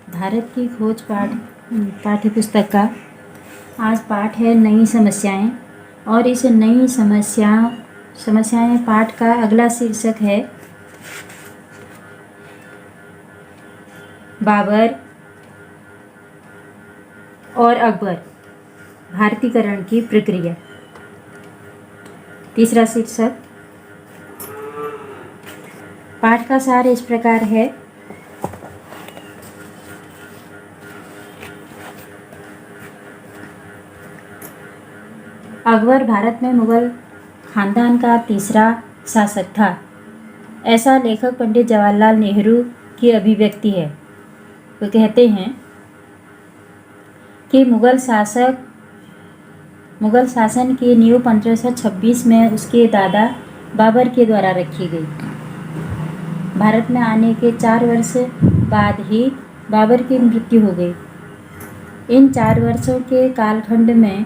भारत की खोज पाठ्य पुस्तक का आज पाठ है नई समस्याएं। और इस नई समस्याएं पाठ का अगला शीर्षक है बाबर और अकबर, भारतीकरण की प्रक्रिया। तीसरा शीर्षक पाठ का सार इस प्रकार है। अकबर भारत में मुगल खानदान का तीसरा शासक था। ऐसा लेखक पंडित जवाहरलाल नेहरू की अभिव्यक्ति है। वो कहते हैं कि मुगल शासन की नींव 1526 में उसके दादा बाबर के द्वारा रखी गई। भारत में आने के 4 वर्ष बाद ही बाबर की मृत्यु हो गई। इन 4 वर्षों के कालखंड में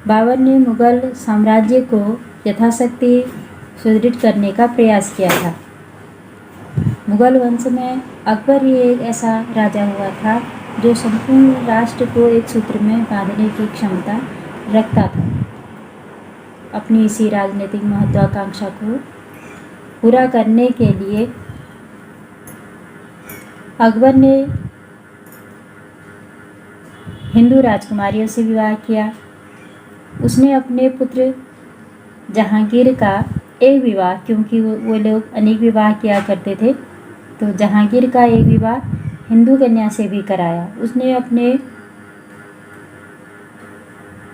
बाबर ने मुगल साम्राज्य को यथाशक्ति सुदृढ़ करने का प्रयास किया था। मुगल वंश में अकबर ही एक ऐसा राजा हुआ था जो संपूर्ण राष्ट्र को एक सूत्र में बांधने की क्षमता रखता था। अपनी इसी राजनीतिक महत्वाकांक्षा को पूरा करने के लिए अकबर ने हिंदू राजकुमारियों से विवाह किया। उसने अपने पुत्र जहांगीर का एक विवाह, क्योंकि वो लोग अनेक विवाह किया करते थे, तो जहांगीर का एक विवाह हिंदू कन्या से भी कराया। उसने अपने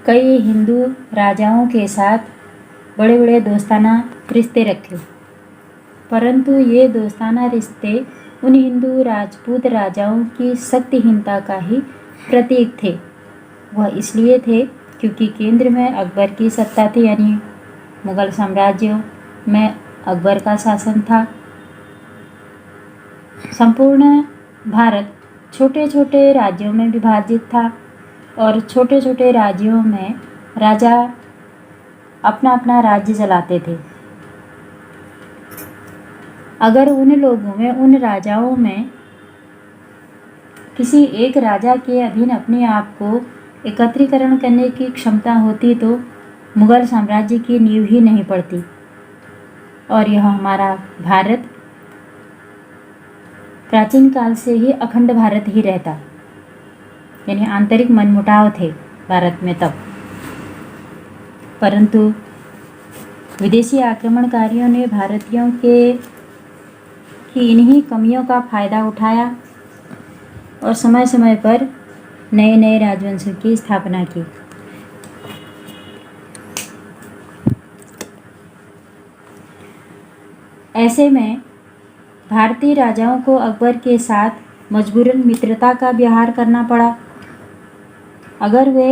कई हिंदू राजाओं के साथ बड़े बड़े दोस्ताना रिश्ते रखे, परंतु ये दोस्ताना रिश्ते उन हिंदू राजपूत राजाओं की शक्तिहीनता का ही प्रतीक थे। वह इसलिए थे क्योंकि केंद्र में अकबर की सत्ता थी, यानी मुगल साम्राज्य में अकबर का शासन था। संपूर्ण भारत छोटे छोटे राज्यों में विभाजित था और छोटे छोटे राज्यों में राजा अपना अपना राज्य चलाते थे। अगर उन राजाओं में किसी एक राजा के अधीन अपने आप को एकत्रीकरण करने की क्षमता होती तो मुगल साम्राज्य की नींव ही नहीं पड़ती और यह हमारा भारत प्राचीन काल से ही अखंड भारत ही रहता। यानी आंतरिक मनमुटाव थे भारत में तब, परंतु विदेशी आक्रमणकारियों ने भारतीयों की इन्हीं कमियों का फायदा उठाया और समय समय पर नए नए राजवंशों की स्थापना की। ऐसे में भारतीय राजाओं को अकबर के साथ मजबूरन मित्रता का व्यवहार करना पड़ा। अगर वे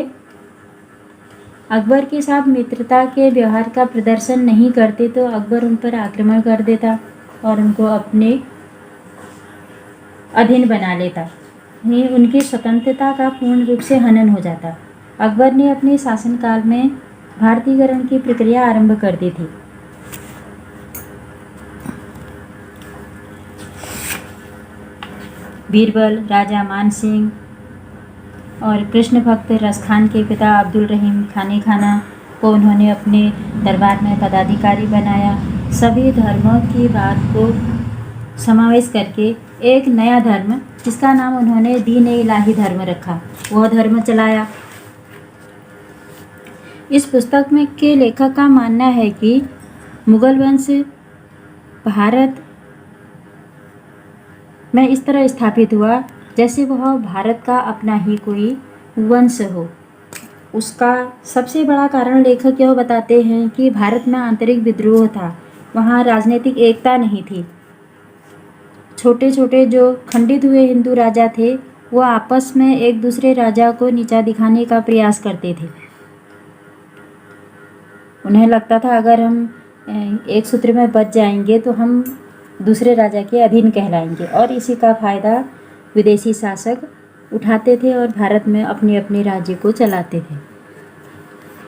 अकबर के साथ मित्रता के व्यवहार का प्रदर्शन नहीं करते तो अकबर उन पर आक्रमण कर देता और उनको अपने अधीन बना लेता। उनकी स्वतंत्रता का पूर्ण रूप से हनन हो जाता। अकबर ने अपने शासनकाल में भारतीयकरण की प्रक्रिया आरंभ कर दी थी। बीरबल, राजा मान सिंह और कृष्ण भक्त रसखान के पिता अब्दुल रहीम खाने खाना को उन्होंने अपने दरबार में पदाधिकारी बनाया। सभी धर्मों की बात को समावेश करके एक नया धर्म, जिसका नाम उन्होंने दीन-ए-इलाही धर्म रखा, वह धर्म चलाया। इस पुस्तक में के लेखक का मानना है कि मुगल वंश भारत में इस तरह स्थापित हुआ जैसे वह भारत का अपना ही कोई वंश हो। उसका सबसे बड़ा कारण लेखक यह बताते हैं कि भारत में आंतरिक विद्रोह था, वहाँ राजनीतिक एकता नहीं थी। छोटे छोटे जो खंडित हुए हिंदू राजा थे वो आपस में एक दूसरे राजा को नीचा दिखाने का प्रयास करते थे। उन्हें लगता था अगर हम एक सूत्र में बच जाएंगे तो हम दूसरे राजा के अधीन कहलाएंगे, और इसी का फायदा विदेशी शासक उठाते थे और भारत में अपने अपने राज्य को चलाते थे।